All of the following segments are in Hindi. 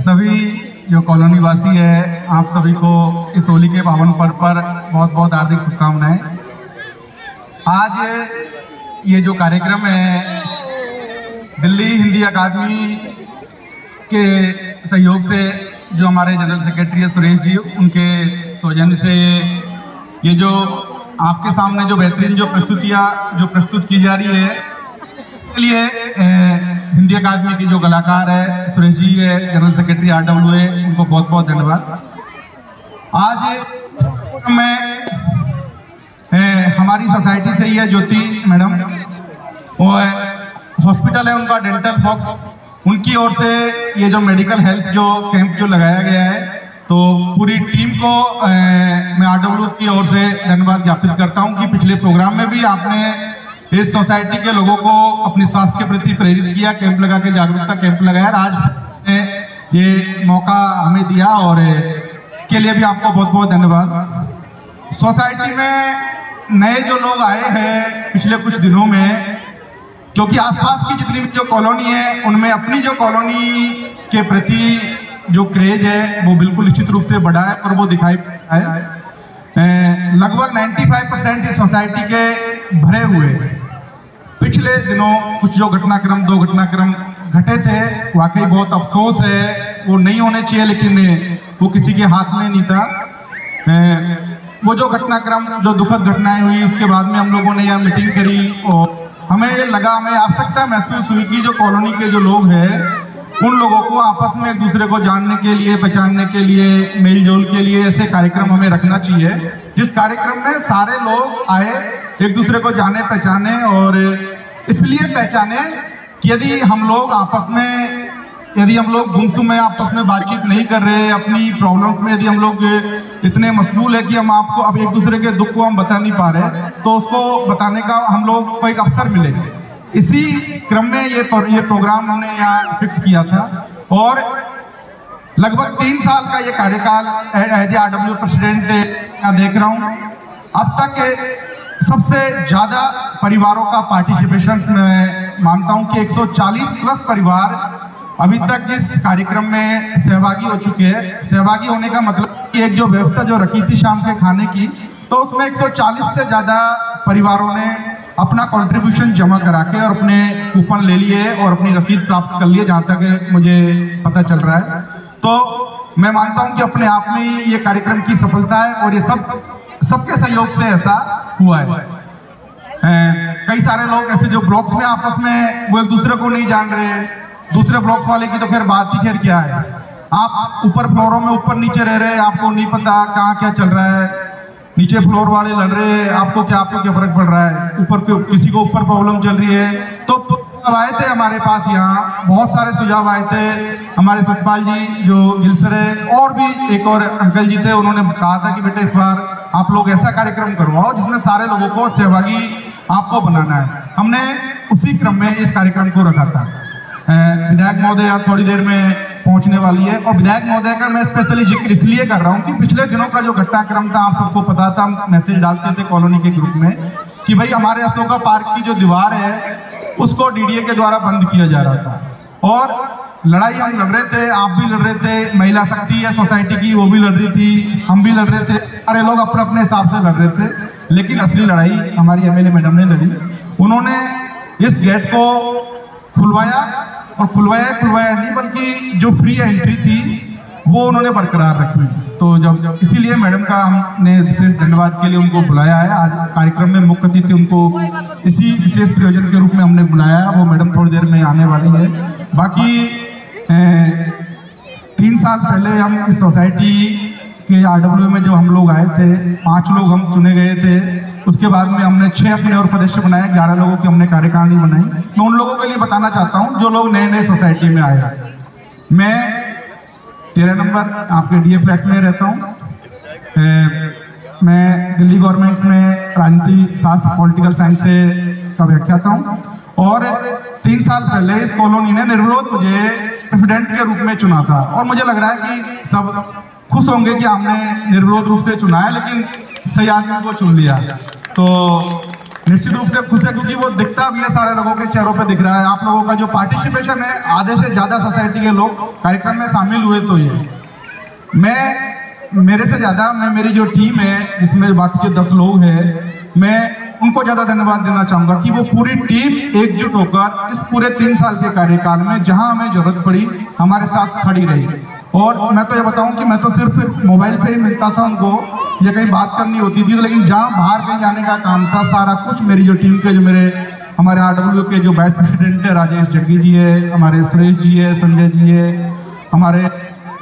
सभी जो कॉलोनी वासी है, आप सभी को इस होली के पावन पर्व पर बहुत बहुत हार्दिक शुभकामनाएं। आज ये जो कार्यक्रम है दिल्ली हिंदी अकादमी के सहयोग से, जो हमारे जनरल सेक्रेटरी है सुरेश जी, उनके सौजन्य से ये जो आपके सामने जो बेहतरीन जो प्रस्तुतियाँ जो प्रस्तुत की जा रही है, इसके लिए हिंदी अकादमी के जो कलाकार है सुरेश जी है, जनरल सेक्रेटरी RW है, उनको बहुत बहुत धन्यवाद। आज मैं हमारी सोसाइटी से ही है ज्योति मैडम, वो हॉस्पिटल है उनका डेंटल फॉक्स, उनकी ओर से ये जो मेडिकल हेल्थ जो कैंप जो लगाया गया है, तो पूरी टीम को मैं RW की ओर से धन्यवाद ज्ञापित करता हूं कि पिछले प्रोग्राम में भी आपने इस सोसाइटी के लोगों को अपने स्वास्थ्य के प्रति प्रेरित किया, कैंप लगा के जागरूकता कैंप लगाया। आज ये मौका हमें दिया और के लिए भी आपको बहुत बहुत धन्यवाद। सोसाइटी में नए जो लोग आए हैं पिछले कुछ दिनों में, क्योंकि आसपास की जितनी भी जो कॉलोनी है उनमें अपनी जो कॉलोनी के प्रति जो क्रेज है वो बिल्कुल निश्चित रूप से बढ़ा है और वो दिखाई पड़ता है। लगभग 95% इस सोसाइटी के भरे हुए। पिछले दिनों कुछ जो घटनाक्रम, 2 घटनाक्रम घटे थे, वाकई बहुत अफसोस है, वो नहीं होने चाहिए, लेकिन वो किसी के हाथ में नहीं था। वो जो घटनाक्रम, जो दुखद घटनाएं हुई, उसके बाद में हम लोगों ने यहाँ मीटिंग करी और हमें लगा, हमें आवश्यकता महसूस हुई कि जो कॉलोनी के जो लोग हैं उन लोगों को आपस में एक दूसरे को जानने के लिए, पहचानने के लिए, मेल जोल के लिए ऐसे कार्यक्रम हमें रखना चाहिए, जिस कार्यक्रम में सारे लोग आए, एक दूसरे को जाने पहचाने। और इसलिए पहचाने कि यदि हम लोग आपस में, यदि हम लोग गुमसुम में आपस में बातचीत नहीं कर रहे, अपनी प्रॉब्लम्स में यदि हम लोग इतने मशगूल है कि हम आपको अब एक दूसरे के दुख को हम बता नहीं पा रहे, तो उसको बताने का हम लोग को एक अवसर मिले। इसी क्रम में ये प्रोग्राम हमने यहाँ फिक्स किया था और लगभग 3 साल का ये कार्यकाल एज RW प्रेसिडेंट यहाँ देख रहा हूँ। अब तक सबसे ज़्यादा परिवारों का पार्टिसिपेशन मैं मानता हूँ कि 140 प्लस परिवार अभी तक इस कार्यक्रम में सहभागी हो चुके हैं। सहभागी होने का मतलब कि एक जो व्यवस्था जो रखी थी शाम के खाने की, तो उसमें 140 से ज़्यादा परिवारों ने अपना कंट्रीब्यूशन जमा करा के और अपने कूपन ले लिए और अपनी रसीद प्राप्त कर लिए, जहाँ तक मुझे पता चल रहा है। तो मैं मानता हूँ कि अपने आप में ये कार्यक्रम की सफलता है और ये सबके सहयोग से ऐसा हुआ है। कई सारे लोग ऐसे जो ब्लॉक्स में आपस में वो एक दूसरे को नहीं जान रहे, दूसरे ब्लॉक्स वाले की तो खैर बात ही खैर क्या है, आप ऊपर फ्लोरों में ऊपर नीचे रह रहे हैं, आपको नहीं पता कहाँ क्या चल रहा है, नीचे फ्लोर वाले लड़ रहे हैं, आपको क्या फर्क पड़ रहा है, ऊपर किसी को ऊपर प्रॉब्लम चल रही है। तो आए थे हमारे पास, यहाँ बहुत सारे सुझाव आए थे। हमारे सतपाल जी जो गिलसर है और भी एक और अंकल जी थे, उन्होंने कहा था कि बेटे इस बार आप लोग ऐसा कार्यक्रम करवाओ जिसमें सारे लोगों को सहभागी आपको बनाना है। हमने उसी क्रम में इस कार्यक्रम को रखा था। विधायक महोदय थोड़ी देर में पहुंचने वाली है और विधायक महोदय का मैं स्पेशली जिक्र इसलिए कर रहा हूं कि पिछले दिनों का जो घटनाक्रम था, आप सबको पता था, हम मैसेज डालते थे कॉलोनी के ग्रुप में कि भाई हमारे अशोका पार्क की जो दीवार है उसको DDA के द्वारा बंद किया जा रहा था और लड़ाई हम लड़ रहे थे, आप भी लड़ रहे थे, महिला शक्ति है सोसाइटी की वो भी लड़ रही थी, हम भी लड़ रहे थे, सारे लोग अपने अपने हिसाब से लड़ रहे थे। लेकिन असली लड़ाई हमारी MLA मैडम ने लड़ी। उन्होंने इस गेट को खुलवाया और खुलवाया नहीं, बल्कि जो फ्री एंट्री थी वो उन्होंने बरकरार रखी। तो जब इसीलिए मैडम का हमने विशेष धन्यवाद के लिए उनको बुलाया है। आज कार्यक्रम में मुख्य अतिथि उनको इसी विशेष प्रयोजन के रूप में हमने बुलाया है, वो मैडम थोड़ी देर में आने वाली है। बाकी 3 साल पहले हम इस सोसाइटी के RW में जो हम लोग आए थे, 5 लोग हम चुने गए थे। उसके बाद में हमने 6 अपने और सदस्य बनाए, 11 लोगों की हमने कार्यकारिणी बनाई। मैं उन लोगों के लिए बताना चाहता हूँ जो लोग नए सोसाइटी में आए। मैं 13 नंबर आपके DA फ्लैट्स में रहता हूँ। मैं दिल्ली गवर्नमेंट में राजनीति शास्त्र पॉलिटिकल साइंस से का व्याख्याता हूँ और 3 साल पहले इस कॉलोनी ने निर्विरोध मुझे प्रेसिडेंट के रूप में चुना था और मुझे लग रहा है कि सब खुश होंगे कि हमने निर्विरोध रूप से चुना है, लेकिन सही आदमी को चुन लिया। तो निश्चित रूप से खुश है क्योंकि वो दिखता भी है, सारे लोगों के चेहरों पे दिख रहा है। आप लोगों का जो पार्टिसिपेशन है, आधे से ज्यादा सोसाइटी के लोग कार्यक्रम में शामिल हुए। तो ये मेरे से ज्यादा मेरी जो टीम है जिसमें बाकी के 10 लोग हैं, मैं उनको ज्यादा धन्यवाद देना चाहूंगा कि वो पूरी टीम एकजुट होकर इस पूरे 3 साल के कार्यकाल में जहां हमें जरूरत पड़ी हमारे साथ खड़ी रही। और मैं तो ये बताऊं कि मैं तो सिर्फ मोबाइल पे ही मिलता था उनको, या कहीं बात करनी होती थी, लेकिन जहां बाहर कहीं जाने का काम था, सारा कुछ मेरी जो टीम के हमारे RW के जो वाइस प्रेसिडेंट है राजेश जग्गी जी है, हमारे सुरेश जी है, संजय जी है, हमारे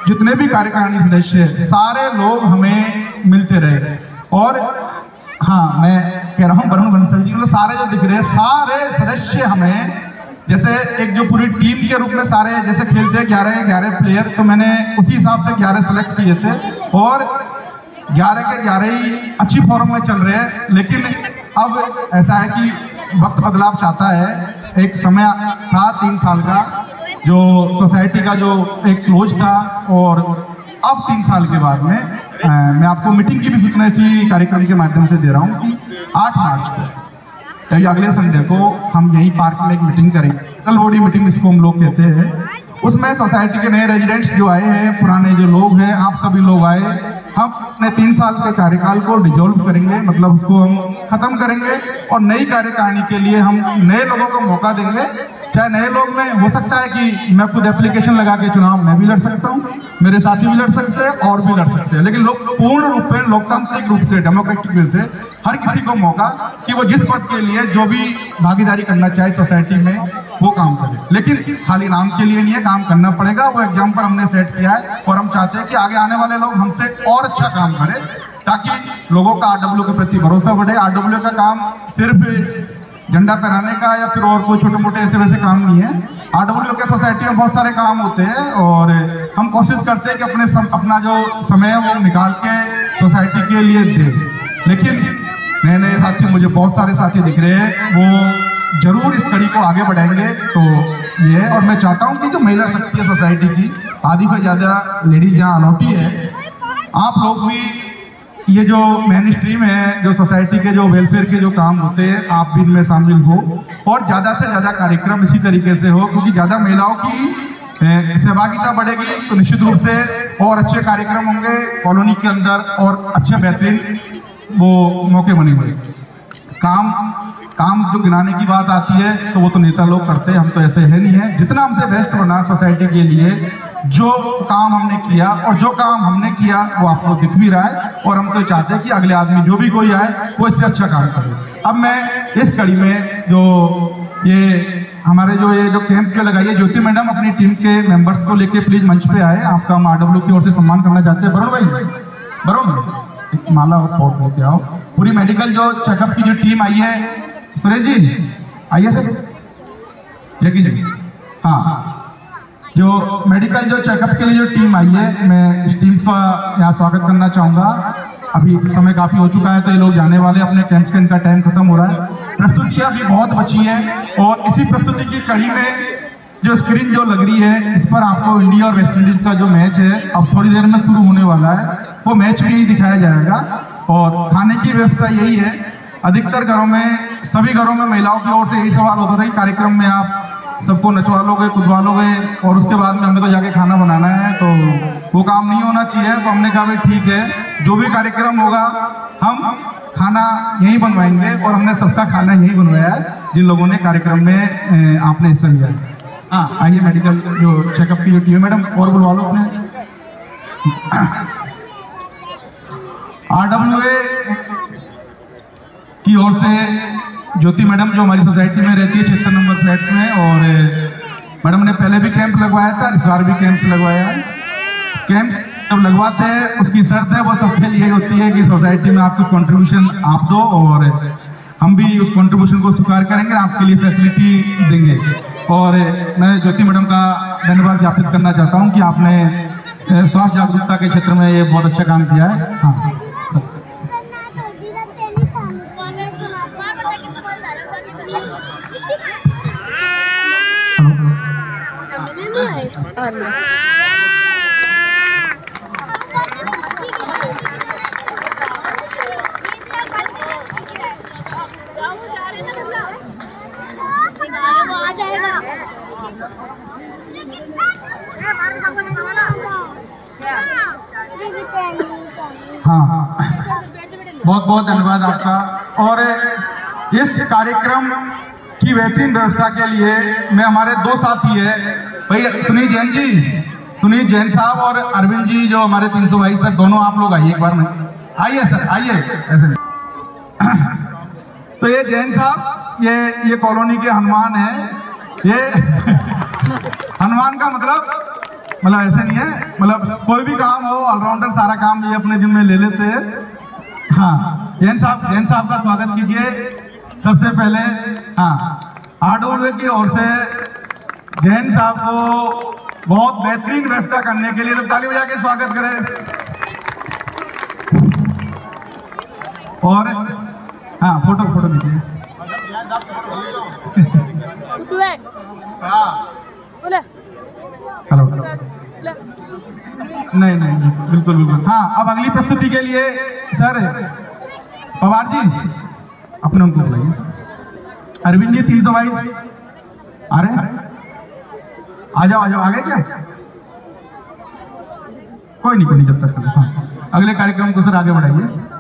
जितने भी कार्यकारिणी सदस्य है, सारे लोग हमें मिलते रहे। और हाँ, मैं कह रहा हूँ वरुण बंसल जी, मतलब सारे जो दिख रहे हैं, सारे सदस्य हमें जैसे एक जो पूरी टीम के रूप में सारे जैसे खेलते हैं 11 प्लेयर, तो मैंने उसी हिसाब से 11 सेलेक्ट किए थे और 11 के 11 ही अच्छी फॉर्म में चल रहे हैं। लेकिन अब ऐसा है कि वक्त बदलाव चाहता है। एक समय था 3 साल का जो सोसाइटी का जो एक क्लोज था, और अब 3 साल के बाद में मैं आपको मीटिंग की भी सूचना इसी कार्यक्रम के माध्यम से दे रहा हूँ कि 8 मार्च को, यानी अगले संडे को, हम यही पार्क में एक मीटिंग करेंगे। कल बॉडी मीटिंग इसको हम लोग कहते हैं। उसमें सोसाइटी के नए रेजिडेंट्स जो आए हैं, पुराने जो लोग हैं, आप सभी लोग आए, हम अपने 3 साल के कार्यकाल को डिजोल्व करेंगे, मतलब उसको हम खत्म करेंगे और नई कार्यकारिणी के लिए हम नए लोगों को मौका देंगे। चाहे नए लोग में हो सकता है कि मैं खुद एप्लीकेशन लगा के चुनाव मैं भी लड़ सकता हूँ, मेरे साथी भी लड़ सकते हैं और भी लड़ सकते हैं, लेकिन लोग पूर्ण रूप में लोकतांत्रिक रूप से, डेमोक्रेटिक वे से हर किसी को मौका कि वो जिस पद के लिए जो भी भागीदारी करना चाहे सोसाइटी में वो काम करे। लेकिन खाली नाम के लिए नहीं है, काम करना पड़ेगा। वो एग्जाम पर हमने सेट किया है और हम चाहते हैं कि आगे आने वाले लोग हमसे और अच्छा काम करें ताकि लोगों का RW के प्रति भरोसा बढ़े। RW का काम सिर्फ झंडा फहराने का या फिर और कोई छोटे मोटे ऐसे वैसे काम नहीं है। RW के सोसाइटी में बहुत सारे काम होते हैं और हम कोशिश करते हैं कि अपना जो समय है वो निकाल के सोसाइटी के लिए दें। लेकिन नए नए साथी, मुझे बहुत सारे साथी दिख रहे हैं, वो जरूर इस कड़ी को आगे बढ़ाएंगे। तो ये, और मैं चाहता हूँ कि जो महिला शक्ति है सोसाइटी की, आधी से ज़्यादा लेडीज यहाँ अलौटी है, आप लोग भी ये जो मेन स्ट्रीम है, जो सोसाइटी के जो वेलफेयर के जो काम होते हैं, आप भी इनमें शामिल हो और ज़्यादा से ज़्यादा कार्यक्रम इसी तरीके से हो, क्योंकि ज़्यादा महिलाओं की सहभागिता बढ़ेगी तो निश्चित रूप से और अच्छे कार्यक्रम होंगे कॉलोनी के अंदर और अच्छे बेहतरीन वो मौके बनेंगे। काम जो गिनाने की बात आती है तो वो तो नेता लोग करते हैं, हम तो ऐसे है नहीं है। जितना हमसे बेस्ट बना सोसाइटी के लिए, जो काम हमने किया और जो काम हमने किया वो आपको दिख भी रहा है, और हम तो चाहते हैं कि अगले आदमी जो भी कोई आए वो इससे अच्छा काम करे। अब मैं इस कड़ी में जो ये हमारे जो कैंप जो लगाई है, ज्योति मैडम अपनी टीम के मेंबर्स को लेके प्लीज मंच पे आए। आपका हम RW की ओर से सम्मान करना चाहते हैं। वरुण भाई, वरुण एक माला और हो के आओ। पूरी मेडिकल जो चेकअप की जो टीम आई है, सुरेश जी आइए सर, जगी जी, हाँ, जो मेडिकल जो चेकअप के लिए जो टीम आई है, मैं इस टीम का यहाँ स्वागत करना चाहूँगा। अभी समय काफ़ी हो चुका है तो ये लोग जाने वाले अपने कैंप्स के, इनका टाइम खत्म हो रहा है। प्रस्तुतियाँ अभी बहुत बची हैं और इसी प्रस्तुति की कड़ी में जो स्क्रीन जो लग रही है, इस पर आपको इंडिया और वेस्ट इंडीज का जो मैच है अब थोड़ी देर में शुरू होने वाला है, वो मैच भी यही दिखाया जाएगा। और खाने की व्यवस्था यही है। अधिकतर घरों में, सभी घरों में महिलाओं की ओर से यही सवाल होता था कि कार्यक्रम में आप सबको नचवा लोगे, कुदवा लोगे और उसके बाद में हमें तो जाके खाना बनाना है, तो वो काम नहीं होना चाहिए। तो हमने कहा भाई ठीक है, जो भी कार्यक्रम होगा हम खाना यहीं बनवाएंगे, और हमने सबका खाना यहीं बनवाया है जिन लोगों ने कार्यक्रम में आपने हिस्सा लिया है। हाँ, आइए मेडिकल जो चेकअप की जो टीम है, मैडम और बुलवा लो अपने। RWA की ओर से ज्योति मैडम जो हमारी सोसाइटी में रहती है 76 नंबर फ्लैट में, और मैडम ने पहले भी कैंप लगवाया था, इस बार भी कैंप लगवाया है। कैंप जब लगवाते हैं उसकी शर्त है, वो सबके लिए होती है कि सोसाइटी में आपको कंट्रीब्यूशन आप दो और हम भी उस कंट्रीब्यूशन को स्वीकार करेंगे, आपके लिए फैसिलिटी देंगे। और मैं ज्योति मैडम का धन्यवाद ज्ञापित करना चाहता हूँ कि आपने स्वास्थ्य जागरूकता के क्षेत्र में ये बहुत अच्छा काम किया है। हाँ, जाओ हाँ, बहुत बहुत धन्यवाद आपका। और इस कार्यक्रम की बेहतरीन व्यवस्था के लिए मैं हमारे दो साथी है भाई सुनील जैन साहब और अरविंद जी जो हमारे 322 सर, दोनों आप लोग आइए एक बार में। आइए सर, आइए ऐसे नहीं। तो ये जैन साहब ये कॉलोनी के हनुमान है। ये हनुमान का मतलब ऐसे नहीं है, मतलब कोई भी काम हो ऑलराउंडर, सारा काम ये अपने जिम्मे ले लेते हैं। हाँ, जैन साहब का स्वागत कीजिए सबसे पहले। हाँ, आरडब्ल्यूए की ओर से जैन साहब को बहुत बेहतरीन व्यवस्था करने के लिए सब ताली बजा के स्वागत करें। और हाँ, फोटो लीजिए। हेलो, नहीं बिल्कुल। हाँ, अब अगली प्रस्तुति के लिए सर पवार जी अपने उनको बुलाइए। अरविंद जी 322 आ रहे हैं, आ जाओ आगे। क्या कोई नहीं जब तक। हाँ, अगले कार्यक्रम को सर आगे बढ़ाइए।